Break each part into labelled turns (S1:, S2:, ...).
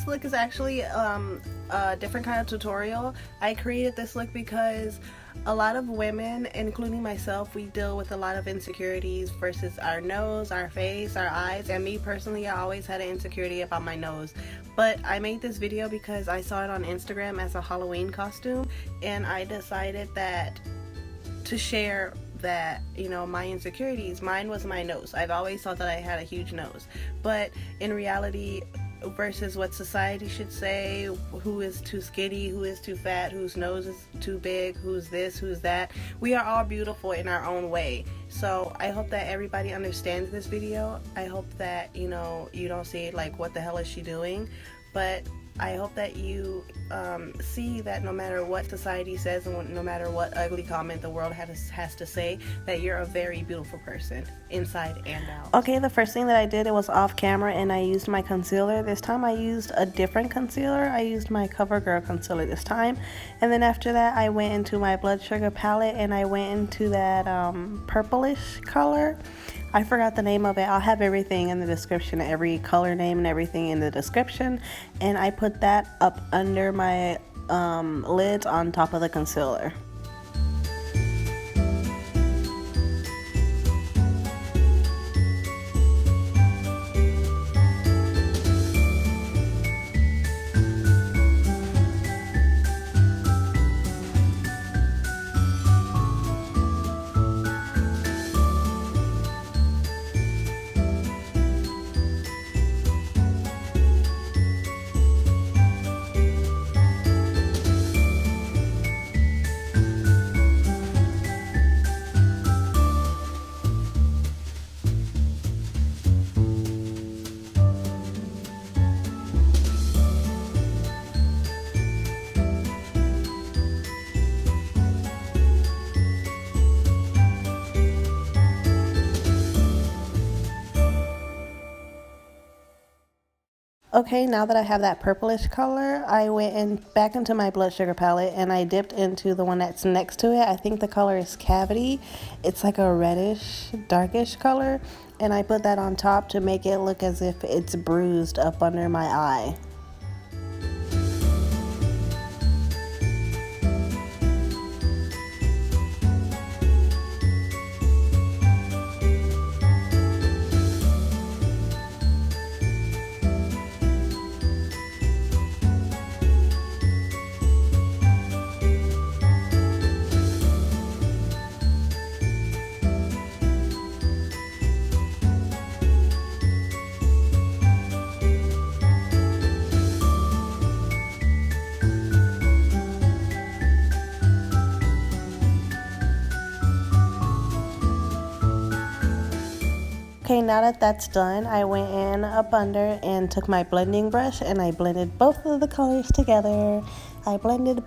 S1: Today's look is actually a different kind of tutorial. I created this look because a lot of women, including myself, we deal with a lot of insecurities versus our nose, our face, our eyes, and me personally, I always had an insecurity about my nose. But I made this video because I saw it on Instagram as a Halloween costume, and I decided that to share that, you know, my insecurities. Mine was my nose. I've always thought that I had a huge nose, but in reality, versus what society should say, who is too skinny, who is too fat, whose nose is too big, who's this, who's that, we are all beautiful in our own way. So I hope that everybody understands this video. I hope that, you know, you don't see it like, what the hell is she doing? But I hope that you see that no matter what society says and no matter what ugly comment the world has to say, that you're a very beautiful person inside and out. Okay, the first thing that I did, it was off camera, and I used my concealer. This time I used a different concealer. I used my CoverGirl concealer this time. And then after that, I went into my blood sugar palette and I went into that purplish color. I forgot the name of it. I'll have everything in the description, every color name and everything in the description. And I put that up under my lids on top of the concealer. Okay, now that I have that purplish color, I went back into my blood sugar palette and I dipped into the one that's next to it. I think the color is Cavity. It's like a reddish, darkish color, and I put that on top to make it look as if it's bruised up under my eye. Okay, now that that's done, I went in up under and took my blending brush and I blended both of the colors together. I blended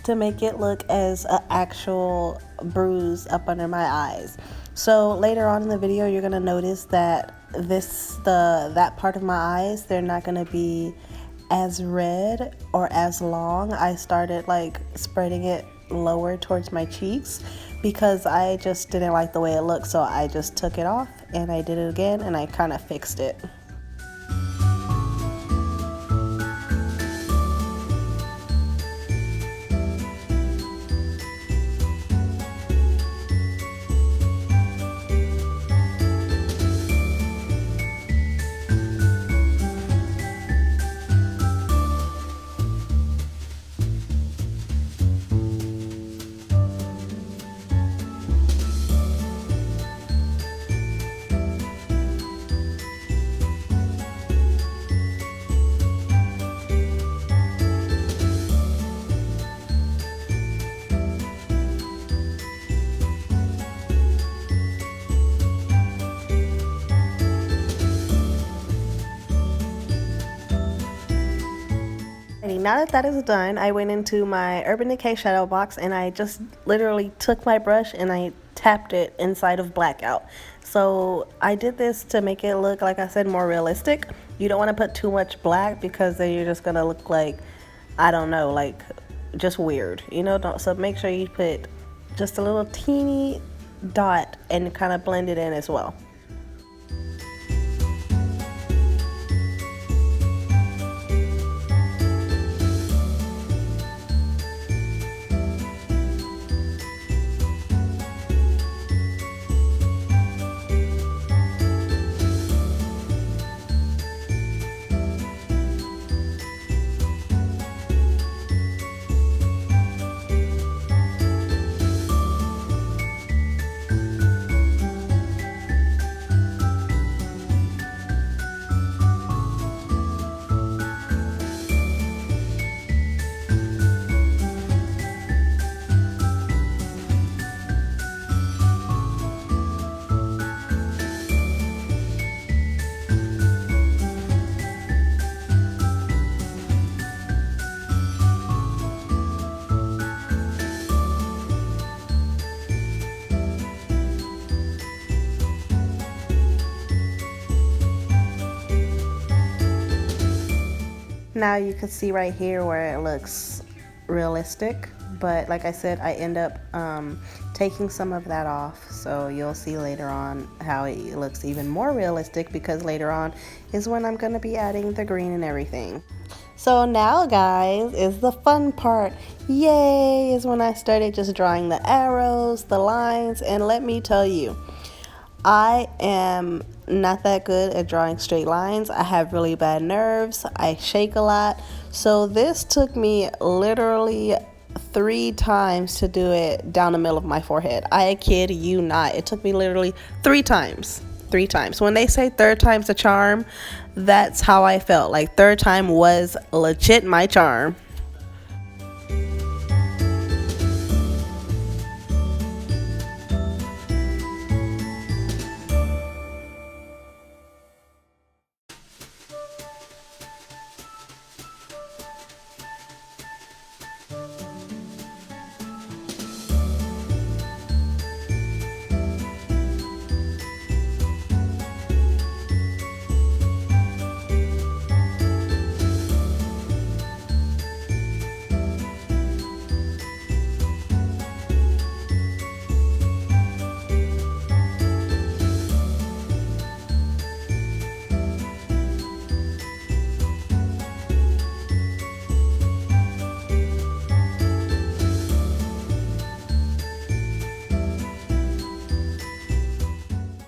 S1: to make it look as an actual bruise up under my eyes. So later on in the video, you're gonna notice that that part of my eyes, they're not gonna be as red or as long. I started like spreading it lower towards my cheeks because I just didn't like the way it looked, so I just took it off and I did it again and I kind of fixed it. Now that is done, I went into my Urban Decay shadow box and I just literally took my brush and I tapped it inside of Blackout. So I did this to make it look, like I said, more realistic. You don't want to put too much black because then you're just gonna look like, I don't know, like just weird, you know. So make sure you put just a little teeny dot and kind of blend it in as well. Now you can see right here where it looks realistic, but like I said, I end up taking some of that off, so you'll see later on how it looks even more realistic, because later on is when I'm going to be adding the green and everything. So now, guys, is the fun part. Yay, is when I started just drawing the arrows, the lines, and let me tell you, I am not that good at drawing straight lines. I have really bad nerves. I shake a lot. So this took me literally 3 times to do it down the middle of my forehead. I kid you not. It took me literally 3 times. 3 times. When they say third time's a charm, that's how I felt. Like third time was legit my charm.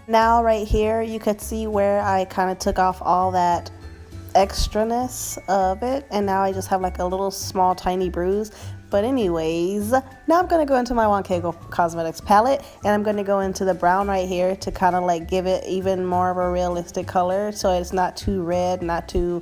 S1: Now right here you could see where I kind of took off all that extraness of it, and now I just have like a little small tiny bruise. But anyways, now I'm going to go into my Wankaego Cosmetics palette, and I'm going to go into the brown right here to kind of like give it even more of a realistic color, so it's not too red, not too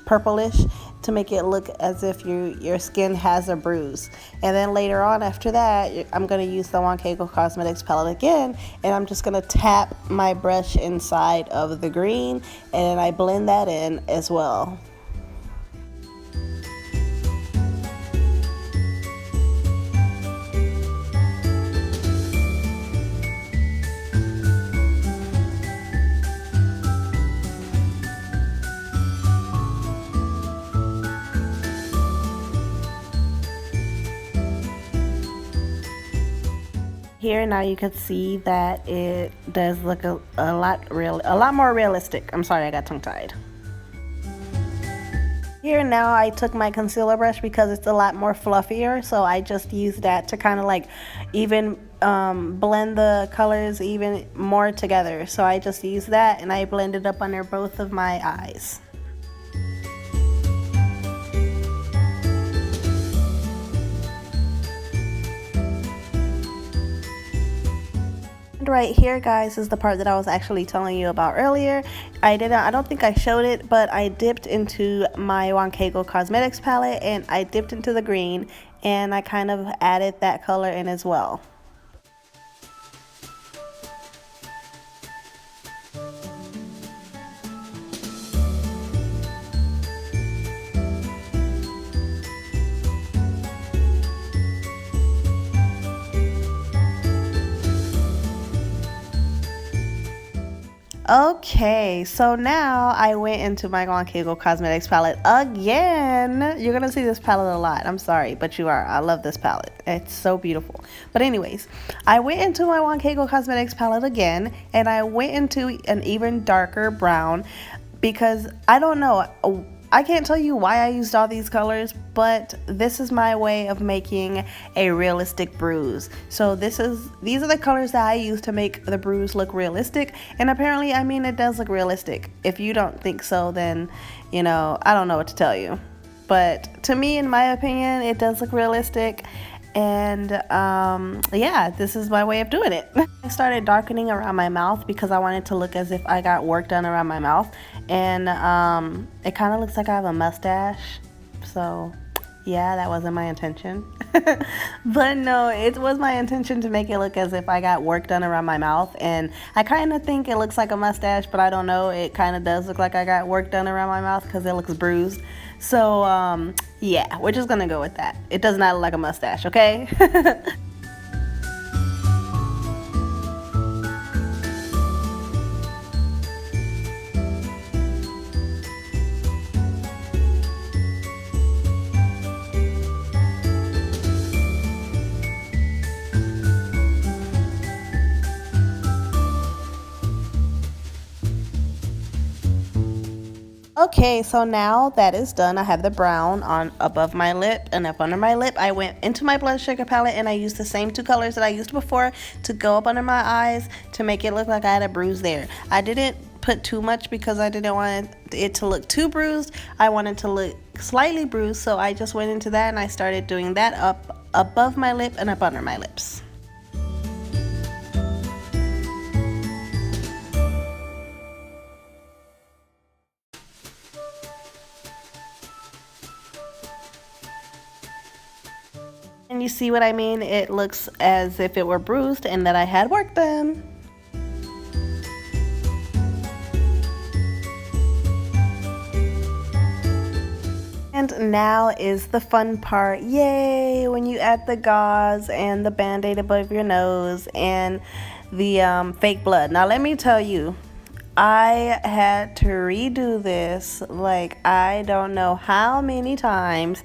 S1: purplish, to make it look as if your skin has a bruise. And then later on after that, I'm going to use the Wankaego Cosmetics palette again, and I'm just going to tap my brush inside of the green, and I blend that in as well. Here now you can see that it does look a lot more realistic. I'm sorry, I got tongue-tied. Here now I took my concealer brush because it's a lot more fluffier, so I just used that to kind of like even blend the colors even more together. So I just used that and I blended up under both of my eyes. Right here, guys, is the part that I was actually telling you about earlier. I don't think I showed it, but I dipped into my Wankaego Cosmetics palette and I dipped into the green, and I kind of added that color in as well. Okay, so now I went into my Wankaego Cosmetics palette again. You're gonna see this palette a lot. I'm sorry, but you are. I love this palette. It's so beautiful. But anyways, I went into my Wankaego Cosmetics palette again, and I went into an even darker brown because I don't know. I can't tell you why I used all these colors, but this is my way of making a realistic bruise. So these are the colors that I use to make the bruise look realistic, and apparently, I mean, it does look realistic. If you don't think so, then, you know, I don't know what to tell you. But to me, in my opinion, it does look realistic, and yeah, this is my way of doing it. I started darkening around my mouth because I wanted to look as if I got work done around my mouth, and it kind of looks like I have a mustache, so yeah, that wasn't my intention. But no, it was my intention to make it look as if I got work done around my mouth, and I kind of think it looks like a mustache, but I don't know, it kind of does look like I got work done around my mouth because it looks bruised. So yeah, we're just gonna go with that. It does not look like a mustache, okay? Okay, so now that is done, I have the brown on above my lip and up under my lip. I went into my blood sugar palette and I used the same two colors that I used before to go up under my eyes to make it look like I had a bruise there. I didn't put too much because I didn't want it to look too bruised. I wanted to look slightly bruised, so I just went into that and I started doing that up above my lip and up under my lips. And you see what I mean? It looks as if it were bruised and that I had work done. And now is the fun part. Yay! When you add the gauze and the band-aid above your nose and the fake blood. Now let me tell you, I had to redo this like I don't know how many times,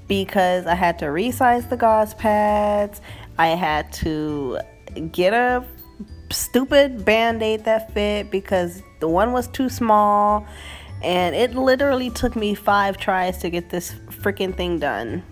S1: because I had to resize the gauze pads. I had to get a stupid band-aid that fit because the one was too small, and it literally took me 5 tries to get this freaking thing done.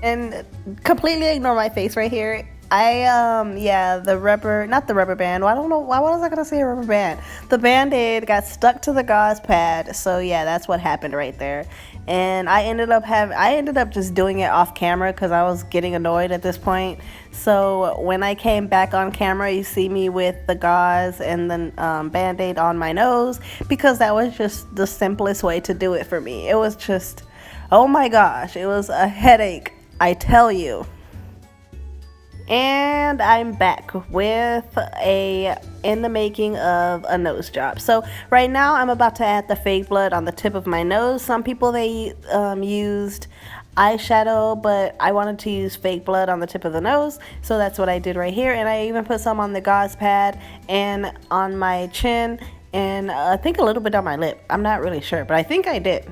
S1: And completely ignore my face right here. Yeah, the rubber, not the rubber band. Well, I don't know why was I gonna say rubber band. The band-aid got stuck to the gauze pad. So yeah, that's what happened right there. And I ended up just doing it off camera because I was getting annoyed at this point. So when I came back on camera, you see me with the gauze and the band-aid on my nose, because that was just the simplest way to do it for me. It was just, oh my gosh, it was a headache, I tell you. And I'm back with in the making of a nose job. So right now I'm about to add the fake blood on the tip of my nose. Some people, they used eyeshadow, but I wanted to use fake blood on the tip of the nose, so that's what I did right here. And I even put some on the gauze pad and on my chin, and I think a little bit on my lip. I'm not really sure, but I think I did.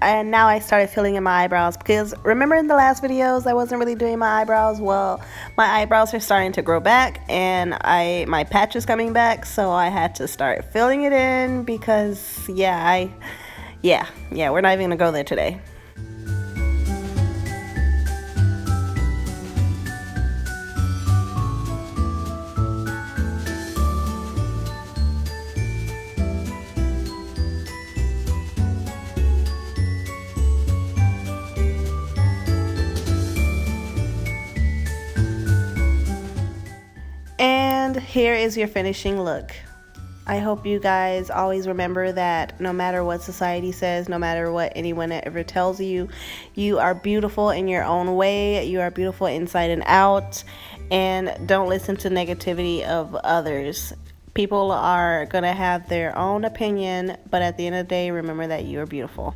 S1: And now I started filling in my eyebrows, because remember in the last videos I wasn't really doing my eyebrows. Well, my eyebrows are starting to grow back and my patch is coming back, so I had to start filling it in because yeah, we're not even gonna go there today. And here is your finishing look. I hope you guys always remember that no matter what society says, no matter what anyone ever tells you, you are beautiful in your own way. You are beautiful inside and out. And don't listen to negativity of others. People are gonna have their own opinion, but at the end of the day, remember that you are beautiful.